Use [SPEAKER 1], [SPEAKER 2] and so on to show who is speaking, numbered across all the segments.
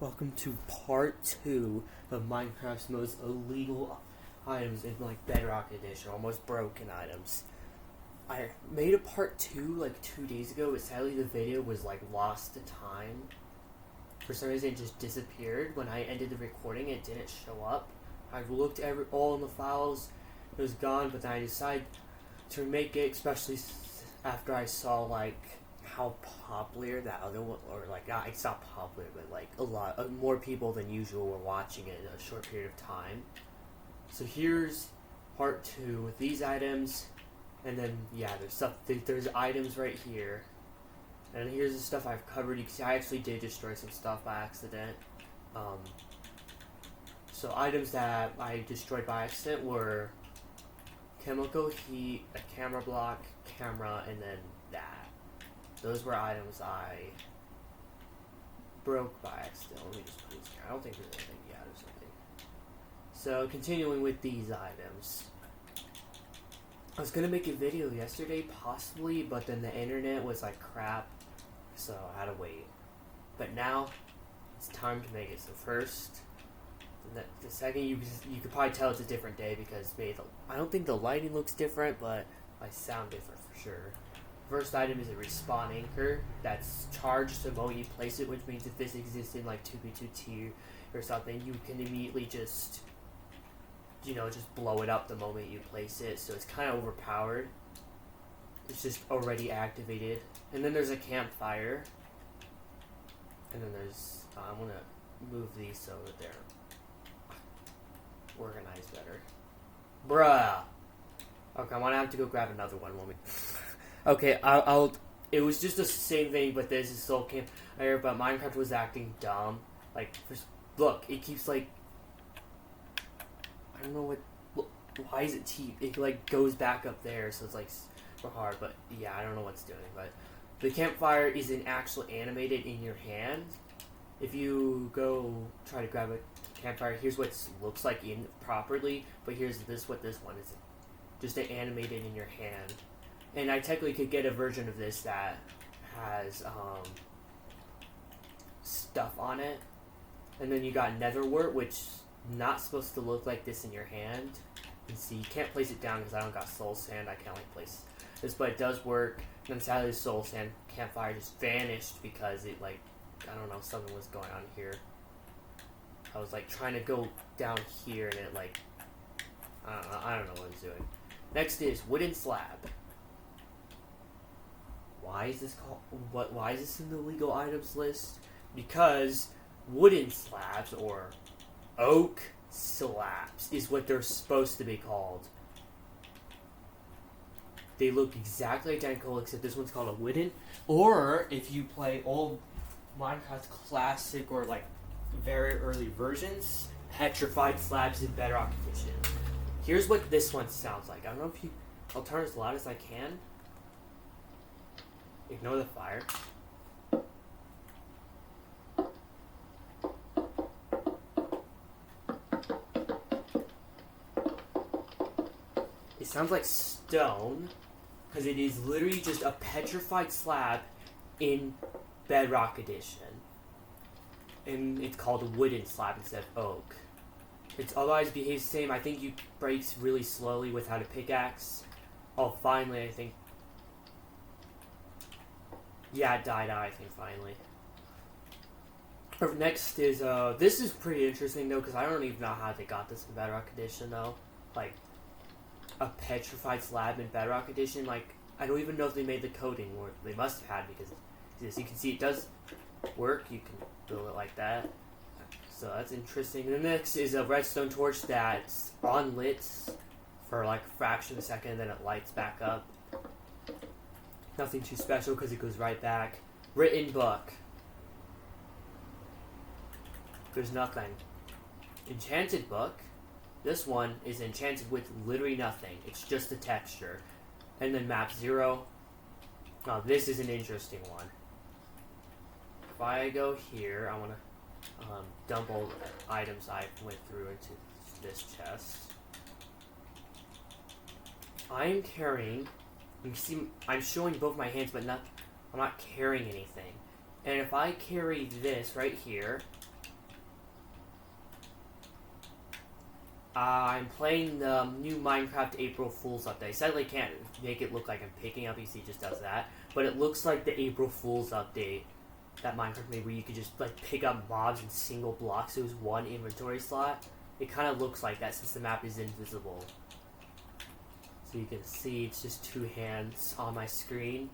[SPEAKER 1] welcome to part 2 of Minecraft's most illegal items in Bedrock Edition, almost broken items. I made a part 2 2 days ago, but sadly the video was lost to time. For some reason it just disappeared. When I ended the recording it didn't show up. I looked all in the files, it was gone, but then I decided to make it, especially after I saw how popular that other one, or it's not popular, but a lot more people than usual were watching it in a short period of time. So here's part 2 with these items, and then there's items right here, and here's the stuff I've covered. You can see I actually did destroy some stuff by accident. So items that I destroyed by accident were chemical heat, a camera block, camera, and then that. Those were items I broke by accident. Let me just put these here. I don't think there's anything yet or something. So, continuing with these items. I was going to make a video yesterday, possibly, but then the internet was crap, so I had to wait. But now, it's time to make it. So first, the second, you could probably tell it's a different day because I don't think the lighting looks different, but I sound different for sure. First item is a respawn anchor that's charged the moment you place it, which means if this exists in 2v2 tier or something, you can immediately just blow it up the moment you place it, so it's kind of overpowered. It's just already activated. And then there's a campfire. And then there's, I'm going to move these so that they're organized better. Bruh! Okay, I'm going to have to go grab another one. Okay, it was just the same thing, but this is still campfire, but Minecraft was acting dumb. Look, it keeps I don't know why is it cheap? It goes back up there, so it's super hard, but yeah, I don't know what's doing, but the campfire isn't actually animated in your hand. If you go try to grab a campfire, here's what it looks like properly, but here's what this one is. Just animated in your hand. And I technically could get a version of this that has stuff on it. And then you got netherwort, which is not supposed to look like this in your hand. You can see you can't place it down because I don't got soul sand. I can't place this, but it does work. And then sadly the soul sand campfire just vanished because it I don't know, something was going on here. I was trying to go down here and it I don't know what it's doing. Next is wooden slab. Why is this why is this in the illegal items list? Because wooden slabs, or oak slabs, is what they're supposed to be called. They look exactly identical, except this one's called a wooden. Or if you play old Minecraft classic or very early versions, petrified slabs in Bedrock Edition. Here's what this one sounds like. I don't know if I'll turn as loud as I can. Ignore the fire. It sounds like stone, because it is literally just a petrified slab in Bedrock Edition. And it's called a wooden slab instead of oak. It otherwise behaves the same. I think you breaks really slowly without a pickaxe. Oh, finally, I think. Yeah, it died out, I think, finally. Next is, this is pretty interesting, though, because I don't even know how they got this in Bedrock Edition, though. A petrified slab in Bedrock Edition. I don't even know if they made the coding, or they must have had, because as you can see, it does work. You can build it like that. So that's interesting. The next is a redstone torch that's unlit for a fraction of a second, and then it lights back up. Nothing too special because it goes right back. Written book. There's nothing. Enchanted book. This one is enchanted with literally nothing. It's just a texture. And then map 0. Now this is an interesting one. If I go here, I want to dump all the items I went through into this chest. I'm carrying. You can see I'm showing both my hands, but I'm not carrying anything. And if I carry this right here, I'm playing the new Minecraft April Fool's update. Sadly, can't make it look like I'm picking up. You see, it just does that. But it looks like the April Fool's update that Minecraft made, where you could just like pick up mobs in single blocks. It was one inventory slot. It kind of looks like that since the map is invisible. So you can see it's just two hands on my screen.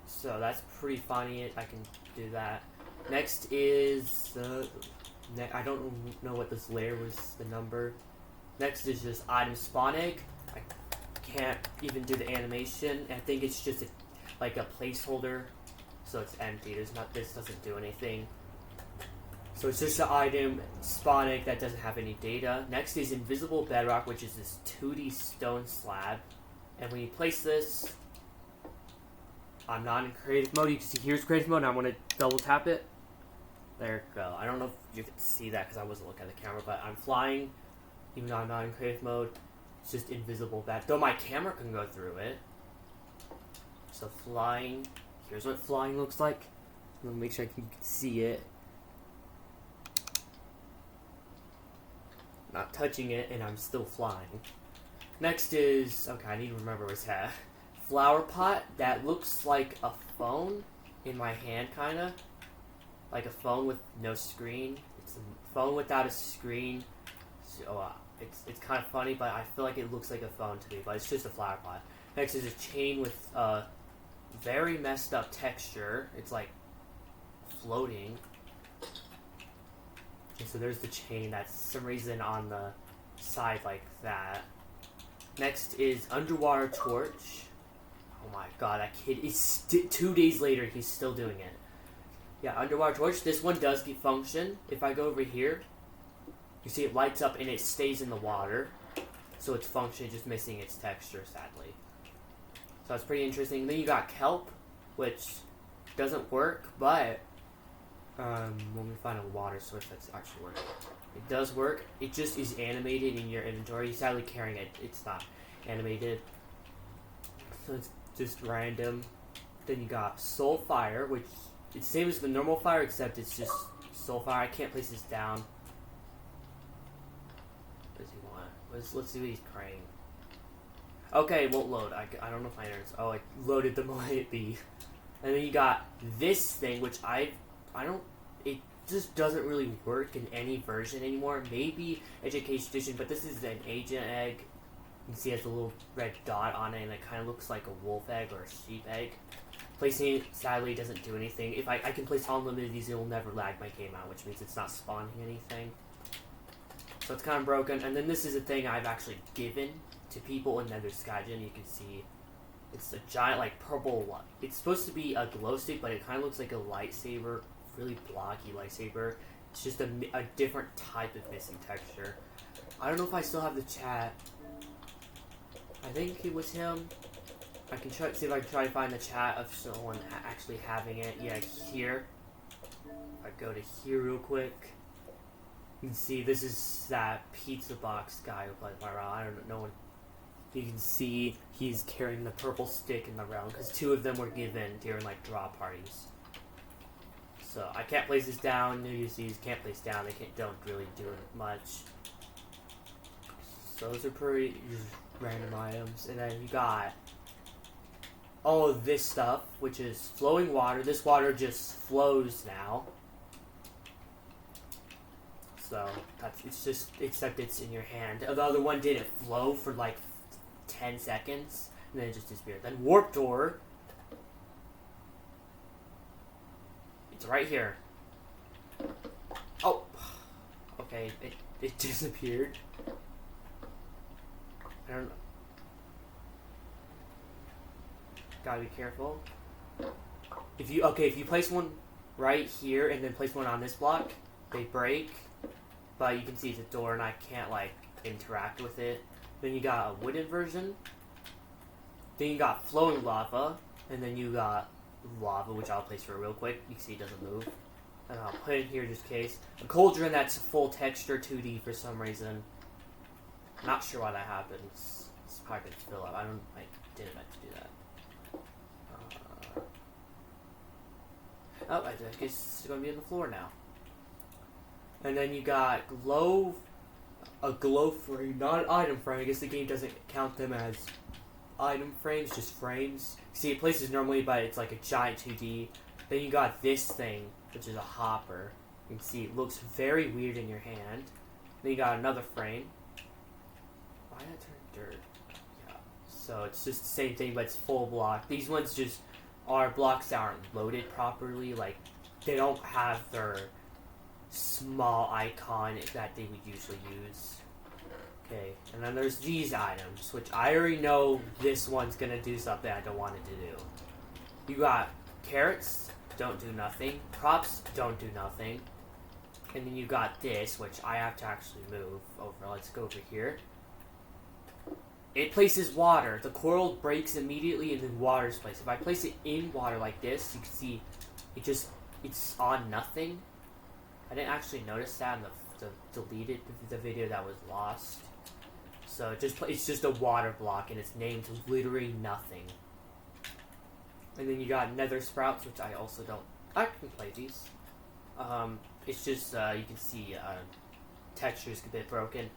[SPEAKER 1] So that's pretty funny. I can do that. Next is I don't know what this layer was, the number. Next is just item spawn egg. I can't even do the animation. I think it's just like a placeholder, so it's empty. This doesn't do anything. So it's just an item spawn egg that doesn't have any data. Next is invisible bedrock, which is this 2D stone slab. And when you place this, I'm not in creative mode. You can see here's creative mode. And I want to double tap it. There you go. I don't know if you can see that because I wasn't looking at the camera, but I'm flying, even though I'm not in creative mode. It's just invisible bed. Though my camera can go through it. So flying. Here's what flying looks like. Let me make sure you can see it. Not touching it, and I'm still flying. Next is, okay, I need to remember what's that. Flower pot that looks like a phone in my hand, kind of. Like a phone with no screen. It's a phone without a screen. So, it's kind of funny, but I feel like it looks like a phone to me, but it's just a flower pot. Next is a chain with a very messed up texture. It's like floating. And so there's the chain that's some reason on the side like that. Next is underwater torch. Oh my god, that kid is 2 days later, he's still doing it. Yeah, underwater torch. This one does function. If I go over here, you see it lights up and it stays in the water. So it's functioning, just missing its texture, sadly. So that's pretty interesting. Then you got kelp, which doesn't work, but when we find a water source that's actually working. It does work. It just is animated in your inventory. You're sadly carrying it. It's not animated. So it's just random. Then you got soul fire, which it's the same as the normal fire, except it's just soul fire. I can't place this down. What does he want? Let's see what he's praying. Okay, it won't load. I don't know if my internet's... Oh, I loaded the Malay B. And then you got this thing, which I don't... It just doesn't really work in any version anymore. Maybe Education Edition, but this is an agent egg. You can see it has a little red dot on it, and it kind of looks like a wolf egg or a sheep egg. Placing it, sadly, doesn't do anything. If I can place unlimited of these, it will never lag my game out, which means it's not spawning anything. So it's kind of broken. And then this is a thing I've actually given to people in Nether Skygen. You can see it's a giant, like, purple one. It's supposed to be a glow stick, but it kind of looks like a lightsaber, really blocky lightsaber. It's just a different type of missing texture. I don't know if I still have the chat. I think it was him. I can see if I can try to find the chat of someone actually having it. Yeah, here. If I go to here real quick, you can see this is that pizza box guy who plays my round. I don't know. You can see he's carrying the purple stick in the round because 2 of them were given during like draw parties. So I can't place this down. New UCs can't place down. They don't really do much. So those are pretty random items. And then you got all of this stuff, which is flowing water. This water just flows now. So it's just, except it's in your hand. The other one didn't flow for like 10 seconds, and then it just disappeared. Then warp door. It's right here. Oh, okay. It disappeared. I don't know. Gotta be careful. If you place one right here and then place one on this block, they break. But you can see it's a door and I can't like interact with it. Then you got a wooden version. Then you got flowing lava. And then you got lava, which I'll place for real quick. You can see it doesn't move. And I'll put it here just in case. A cauldron that's full texture 2D for some reason. Not sure why that happens. It's probably gonna fill up. I didn't meant to do that. Oh, I guess it's gonna be on the floor now. And then you got glow. a glow frame, not an item frame. I guess the game doesn't count them as item frames, just frames. See, it places normally, but it's like a giant 2D. Then you got this thing, which is a hopper. You can see it looks very weird in your hand. Then you got another frame. Why did I turn dirt? Yeah. So it's just the same thing, but it's full block. These ones just are blocks that aren't loaded properly. Like, they don't have their small icon that they would usually use. Okay, and then there's these items, which I already know this one's gonna do something I don't want it to do. You got carrots, don't do nothing. Props, don't do nothing. And then you got this, which I have to actually move over. Let's go over here. It places water. The coral breaks immediately and then water's placed. If I place it in water like this, you can see it's on nothing. I didn't actually notice that in the deleted the video that was lost. So it's just a water block and it's named literally nothing. And then you got nether sprouts, which I also don't. I can play these. It's just you can see texture's a bit broken.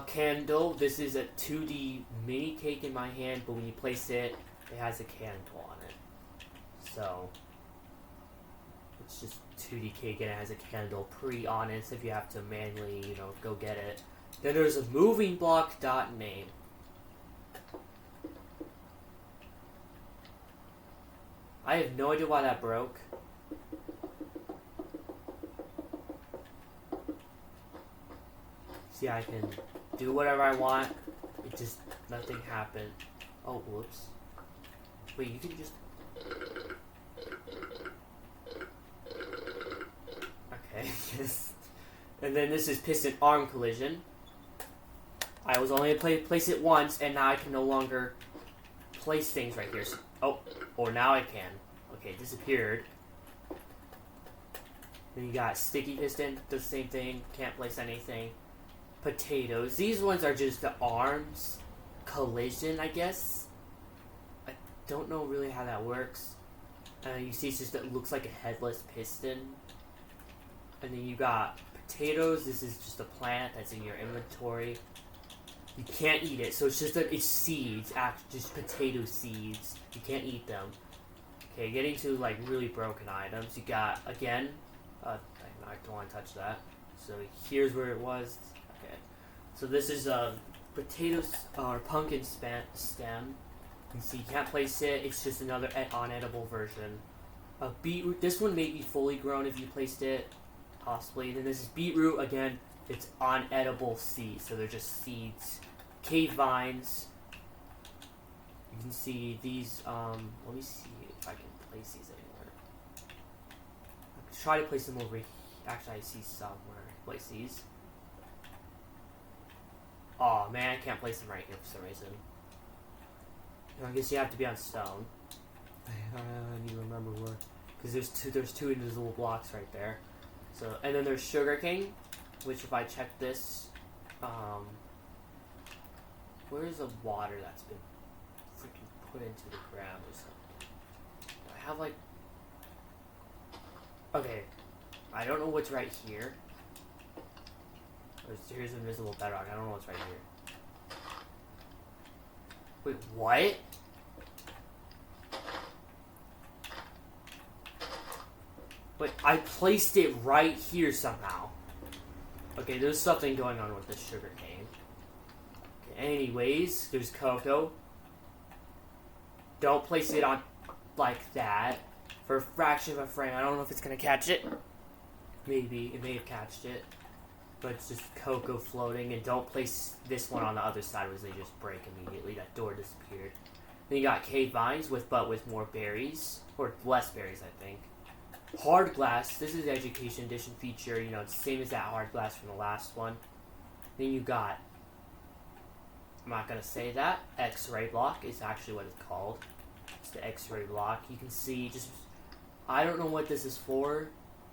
[SPEAKER 1] Candle. This is a 2D mini cake in my hand, but when you place it, it has a candle on it. So it's just 2D cake and it has a candle on it. So if you have to manually, go get it. Then there's a moving block dot name. I have no idea why that broke. See, I can do whatever I want. It just, nothing happened. Oh, whoops. Wait, you can just... Okay, yes. And then this is piston arm collision. I was only able to place it once, and now I can no longer place things right here. So, or now I can. Okay, it disappeared. Then you got sticky piston, does the same thing, can't place anything. Potatoes. These ones are just the arms. Collision, I guess. I don't know really how that works. You see it looks like a headless piston. And then you got potatoes. This is just a plant that's in your inventory. You can't eat it, so it's it's seeds, just potato seeds. You can't eat them. Okay, getting to like really broken items. You got, again, I don't want to touch that. So here's where it was. Okay, so this is potatoes or pumpkin stem. You can see you can't place it. It's just another unedible version. Beetroot. This one may be fully grown if you placed it, possibly. Then this is beetroot again. It's unedible seeds, so they're just seeds. Cave vines. You can see these. Let me see if I can place these anywhere. I try to place them over here. Actually, I see somewhere. Place these. Oh man, I can't place them right here for some reason. I guess you have to be on stone. I need to remember where, because there's two invisible blocks right there. So, and then there's sugarcane, which if I check this, where's the water that's been freaking put into the ground or something? I have like, okay, I don't know what's right here. Here's invisible bedrock. I don't know what's right here. Wait, what? Wait, I placed it right here somehow. Okay, there's something going on with this sugar cane. Okay, anyways, there's cocoa. Don't place it on like that. For a fraction of a frame. I don't know if it's gonna catch it. Maybe. It may have catched it. But it's just cocoa floating. And don't place this one on the other side, because they just break immediately. That door disappeared. Then you got cave vines with more berries. Or less berries, I think. Hard glass. This is the Education Edition feature. It's the same as that hard glass from the last one. Then you got, I'm not going to say that, X-ray block is actually what it's called. It's the X-ray block. You can see I don't know what this is for.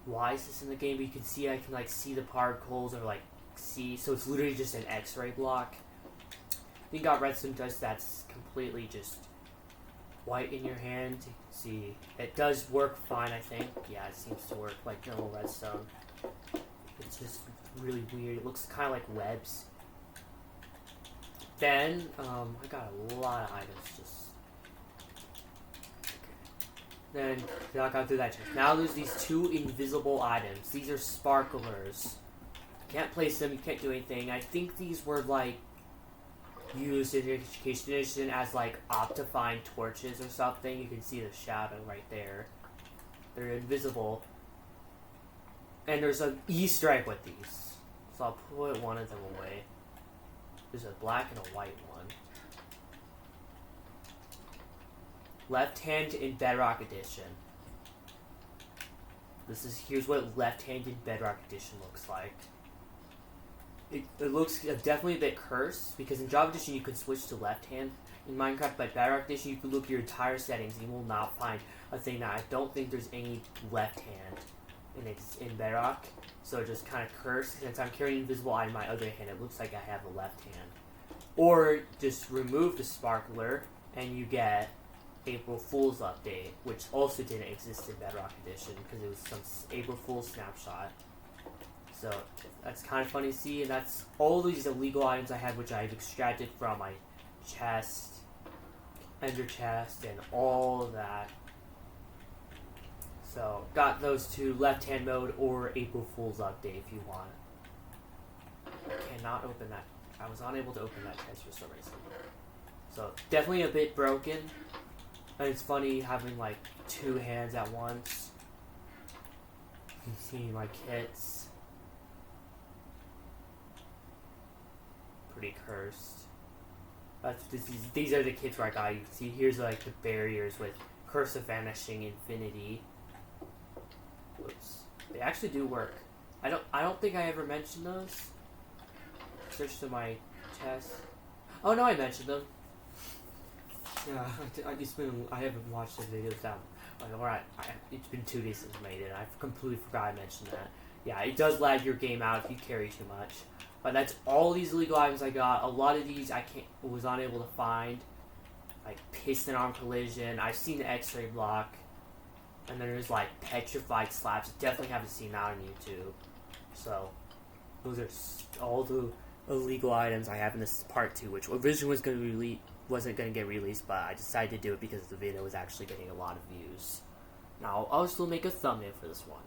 [SPEAKER 1] Why is this in the game? But you can see, I can see the particles or see. So it's literally just an X-ray block. Then you got redstone dust that's completely just white in your hand. You can see it does work fine, I think. Yeah, it seems to work like normal redstone. It's just really weird. It looks kind of like webs. Then, I got a lot of items just... Okay. Then, I got through that chest. Now there's these 2 invisible items. These are sparklers. You can't place them, you can't do anything. I think these were, like, used in Education Edition as, like, optifine torches or something. You can see the shadow right there. They're invisible. And there's an Easter egg with these. So I'll put one of them away. There's a black and a white one. Left hand in Bedrock Edition. Here's what left hand in Bedrock Edition looks like. It looks definitely a bit cursed, because in Java Edition you can switch to left hand. In Minecraft by Bedrock Edition you can look at your entire settings and you will not find a thing that I don't think there's any left hand in Bedrock. So just kind of cursed. Since I'm carrying invisible eye in my other hand, it looks like I have a left hand. Or just remove the sparkler and you get April Fool's update, which also didn't exist in Bedrock Edition because it was some April Fool's snapshot. So that's kind of funny to see, and that's all these illegal items I had, which I've extracted from my chest, ender chest, and all of that. So got those 2, left-hand mode or April Fool's update if you want. I cannot open that. I was unable to open that chest for some reason. So definitely a bit broken. And it's funny having like 2 hands at once. You can see my kits. Pretty cursed. These are the kits where I got. You can see here's like the barriers with Curse of Vanishing Infinity. Whoops. They actually do work. I don't think I ever mentioned those. Search to my chest. Oh no, I mentioned them. Yeah, I haven't watched the videos down. Alright, it's been 2 days since I made it. I completely forgot I mentioned that. Yeah, it does lag your game out if you carry too much. But that's all these illegal items I got. A lot of these I was unable to find. Like piston arm collision. I've seen the X-ray block. And then there's like petrified slabs. Definitely haven't seen that on YouTube. So those are all the illegal items I have in this part 2, which originally wasn't going to get released, but I decided to do it because the video was actually getting a lot of views. Now I'll still make a thumbnail for this one.